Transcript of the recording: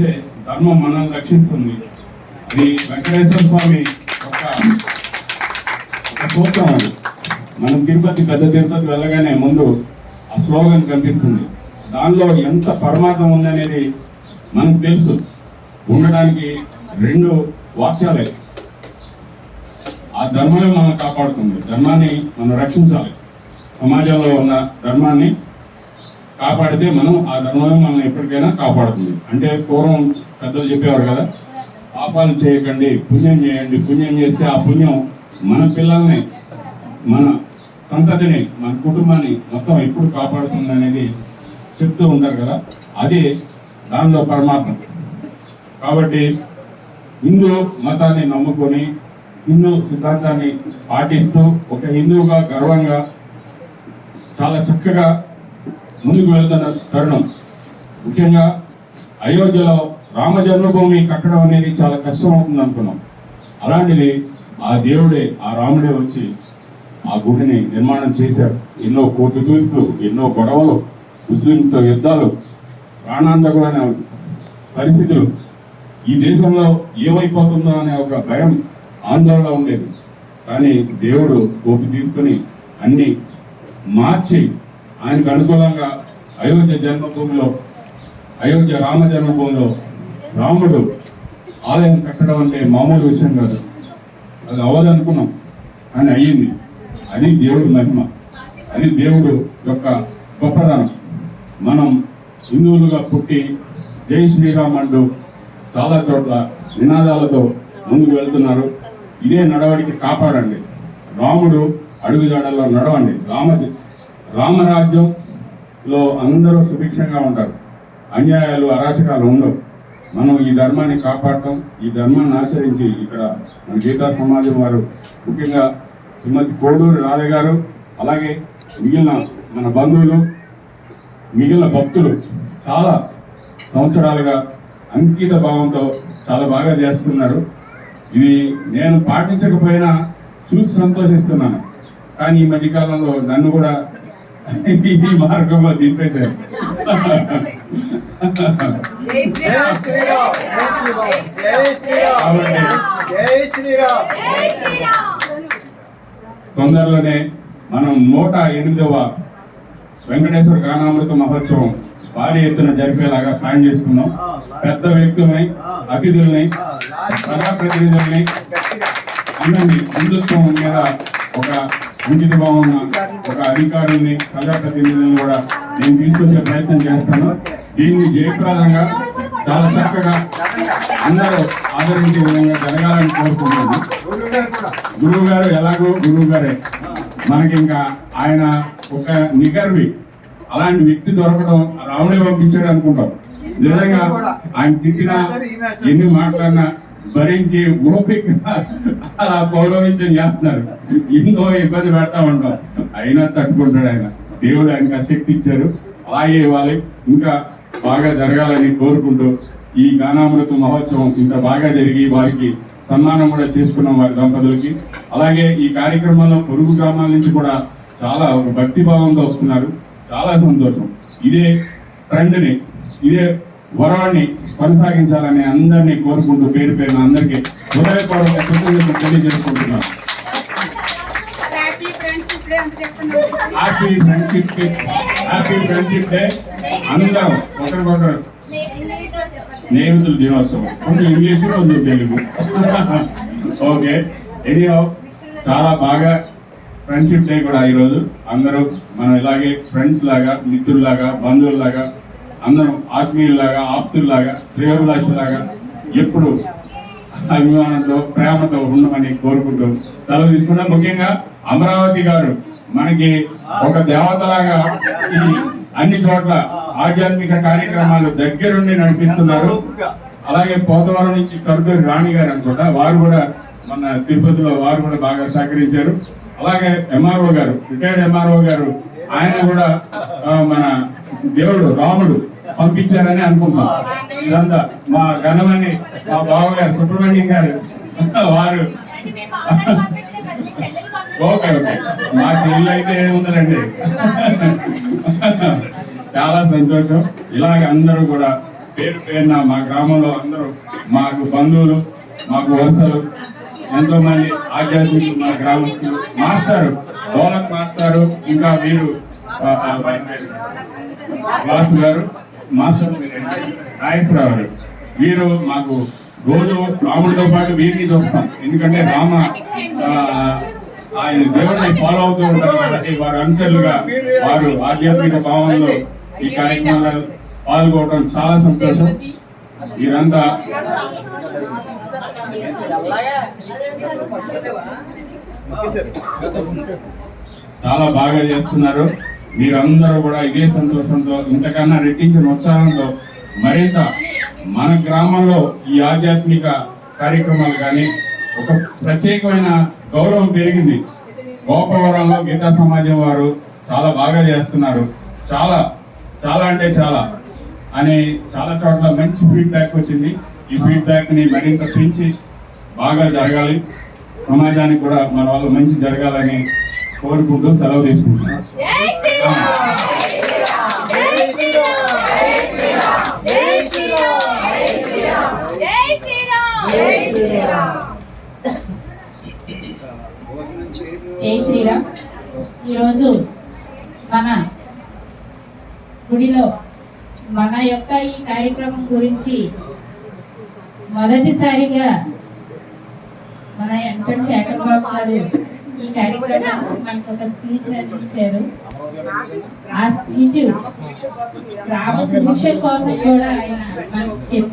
రక్షిస్తే ధర్మం మనల్ని రక్షిస్తుంది. అది వెంకటేశ్వర స్వామి ఒక సూత్రం. అది మనం పెద్ద తిరుపతి వెళ్ళగానే ముందు ఆ స్లోగన్ కనిపిస్తుంది. దానిలో ఎంత పరమార్థం ఉందనేది మనకు తెలుసు. ఉండడానికి 2 వాక్యాలే. ఆ ధర్మమే మనం కాపాడుతుంది. ధర్మాన్ని మనం రక్షించాలి. సమాజంలో ఉన్న ధర్మాన్ని కాపాడితే మనం ఆ ధర్మమే మనం ఎప్పటికైనా కాపాడుతుంది. అంటే పూర్వం పెద్దలు చెప్పేవారు కదా, పాపాలు చేయకండి, పుణ్యం చేయండి. పుణ్యం చేస్తే ఆ పుణ్యం మన పిల్లల్ని, మన సంతతిని, మన కుటుంబాన్ని మొత్తం ఎప్పుడు కాపాడుతుంది అనేది చెప్తూ ఉంటారు కదా. అది దానిలో పరమాత్మ. కాబట్టి హిందూ మతాన్ని నమ్ముకొని హిందూ సిద్ధాంతాన్ని పాటిస్తూ ఒక హిందువుగా గర్వంగా చాలా చక్కగా ముందుకు వెళ్తున్న తరుణం. ముఖ్యంగా అయోధ్యలో రామ జన్మభూమి కట్టడం అనేది చాలా కష్టం అవుతుంది అనుకున్నాం. అలాంటిది ఆ దేవుడే, ఆ రాముడే వచ్చి ఆ గుడిని నిర్మాణం చేశారు. ఎన్నో కోర్టు తీర్పులు, ఎన్నో గొడవలు, ముస్లింస్తో యుద్ధాలు, ప్రాణాంతకమైన పరిస్థితులు, ఈ దేశంలో ఏమైపోతుందో అనే ఒక భయం, ఆందోళన ఉండేది. కానీ దేవుడు కోర్టు తీర్పుని అన్ని మార్చి ఆయనకు అనుకూలంగా అయోధ్య రామ జన్మభూమిలో రాముడు ఆలయం కట్టడం అంటే మామూలు విషయం కాదు. అది అవ్వదనుకున్నాం, కానీ అయ్యింది. అది దేవుడి మహిమ, అది దేవుడు యొక్క గొప్పదనం. మనం హిందువులుగా పుట్టి జై శ్రీరామ్ అంటూ చాలా చోట్ల నినాదాలతో ముందుకు వెళ్తున్నారు. ఇదే నడవడికి కాపాడండి. రాముడు అడుగుజాడల్లో నడవండి. రామరాజ్యంలో అందరూ సుభిక్షంగా ఉంటారు. అన్యాయాలు, అరాచకాలు ఉండవు. మనం ఈ ధర్మాన్ని కాపాడటం, ఈ ధర్మాన్ని ఆచరించి ఇక్కడ మన గీతా సమాజం వారు, ముఖ్యంగా శ్రీమతి కోడూరు రాధ గారు, అలాగే మిగిలిన మన బంధువులు, మిగిలిన భక్తులు చాలా సంవత్సరాలుగా అంకిత భావంతో చాలా బాగా చేస్తున్నారు. ఇది నేను పాటించకపోయినా చూసి సంతోషిస్తున్నాను. కానీ ఈ మధ్యకాలంలో నన్ను కూడా ఈ మార్గంలో దింపేశారు. తొందరలోనే మనం 108వ వెంకటేశ్వర గానామృత మహోత్సవం భారీ ఎత్తున జరిపేలాగా ప్లాన్ చేసుకున్నాం. పెద్ద వ్యక్తుల్ని, అతిథుల్ని, ప్రజాప్రతినిధుల్ని అందరినీ హిందుత్వం మీద ఒక అంకిత భావం ఒక అధికారుల్ని, ప్రజాప్రతినిధులను కూడా నేను తీసుకొచ్చే ప్రయత్నం చేస్తాను. దీన్ని జయప్రదంగా చాలా చక్కగా అందరూ ఆదరించే విధంగా జరగాలని కోరుకుంటున్నాను. గురువు గారు ఎలాగో గురువు గారే మనకి, ఇంకా ఆయన ఒక నిగర్వి. అలాంటి వ్యక్తి దొరకడం రాముడే పంపించాడు అనుకుంటాం. నిజంగా ఆయన తిట్టినా, ఎన్ని మాట్లాడినా భరించి ఓపిక అలా పౌరవించం చేస్తున్నారు. ఎన్నో ఇబ్బంది పెడతా ఉంటాం, అయినా తట్టుకుంటాడు ఆయన. దేవుడు ఆయనకు శక్తి ఇచ్చారు, అలాగే ఇవ్వాలి, ఇంకా బాగా జరగాలని కోరుకుంటూ ఈ గానామృత మహోత్సవం ఇంత బాగా జరిగి వారికి సన్మానం కూడా చేసుకున్నాం వారి దంపతులకి. అలాగే ఈ కార్యక్రమంలో పొరుగు గ్రామాల నుంచి కూడా చాలా ఒక భక్తి భావంతో వస్తున్నారు. చాలా సంతోషం. ఇదే ట్రెండ్ని, ఇదే వరాన్ని కొనసాగించాలని అందరినీ కోరుకుంటూ పేరు పేరున అందరికీ హృదయపూర్వక కృతజ్ఞతలు తెలియజేసుకుంటున్నాను. Happy friendship day. అందరం ఒకరికొకరు స్నేహితులు దినోత్సవం. కొంచెం ఇంగ్లీష్, కొంచెం తెలుగు. ఓకే, ఎనీహౌ చాలా బాగా ఫ్రెండ్షిప్ డే కూడా ఈరోజు. అందరూ మనం ఇలాగే ఫ్రెండ్స్ లాగా, మిత్రుల్లాగా, బంధువుల్లాగా, అందరం ఆత్మీయుల్లాగా, ఆప్తుల్లాగా, శ్రేయోభిలాషులాగా ఎప్పుడు అభిమానంతో, ప్రేమతో ఉండమని కోరుకుంటూ సెలవు తీసుకుంటాం. ముఖ్యంగా అమరావతి గారు మనకి ఒక దేవతలాగా ఈ అన్ని చోట్ల ఆధ్యాత్మిక కార్యక్రమాలు దగ్గరుండి నడిపిస్తున్నారు. అలాగే పోతవరం నుంచి కరుటూరి రాణి గారు అనుకుంటా, వారు కూడా మన తిరుపతిలో వారు కూడా బాగా సహకరించారు. అలాగే ఎంఆర్ఓ గారు, రిటైర్డ్ ఎంఆర్ఓ గారు, ఆయన కూడా మన దేవుడు రాముడు పంపించారని అనుకుంటున్నాం. ఇదంతా మా ఘనమని మా బావగారు సుబ్రహ్మణ్యం గారు వారు. ఓకే ఓకే, మా చెల్లి అయితే ఏముందండి. చాలా సంతోషం. ఇలాగ అందరూ కూడా పేరు పేరున మా గ్రామంలో అందరూ మాకు బంధువులు, మాకు వరుసలు, ఎంతో మంది ఆధ్యాత్మికులు, మా గ్రామస్తులు, మాస్టారు డోలక్ మాస్టారు, ఇంకా వీరు వాసు గారు, మాస్టర్ నాగేశ్వరరావు గారు, వీరు మాకు రోజు రాముడితో పాటు వీరిని చూస్తాం. ఎందుకంటే రామ ఆయన దేవుడిని ఫాలో అవుతూ ఉంటారు కాబట్టి వారు అనుచరులుగా వారు ఆధ్యాత్మిక భావంలో ఈ కార్యక్రమాలు పాల్గొనడం చాలా సంతోషం. వీరంతా చాలా బాగా చేస్తున్నారు. మీరందరూ కూడా ఇదే సంతోషంతో, ఇంతకన్నా రెట్టించిన ఉత్సాహంతో మరింత మన గ్రామంలో ఈ ఆధ్యాత్మిక కార్యక్రమాలు కానీ ఒక ప్రత్యేకమైన గౌరవం పెరిగింది. గోపవరంలో గీతా సమాజం వారు చాలా బాగా చేస్తున్నారు, చాలా చాలా అంటే చాలా అని చాలా చోట్ల మంచి ఫీడ్బ్యాక్ వచ్చింది. ఈ ఫీడ్బ్యాక్ ని మరింత పెంచి బాగా జరగాలి, సమాజానికి కూడా మన వల్ల మంచి జరగాలని కోరుకుంటూ సెలవు తీసుకుంటున్నాను. జై శ్రీరామ్. ఈరోజు మన గుడిలో మన యొక్క ఈ కార్యక్రమం గురించి మొదటిసారిగా మన ఎంపీ శేఖర్ బాబు గారు ఈ కార్యక్రమానికి మనకు ఒక స్పీచ్ రచించారు. ఆ స్పీచ్ గ్రామ సుభిక్ష కోసం కూడా ఆయన మనకు చెప్పిన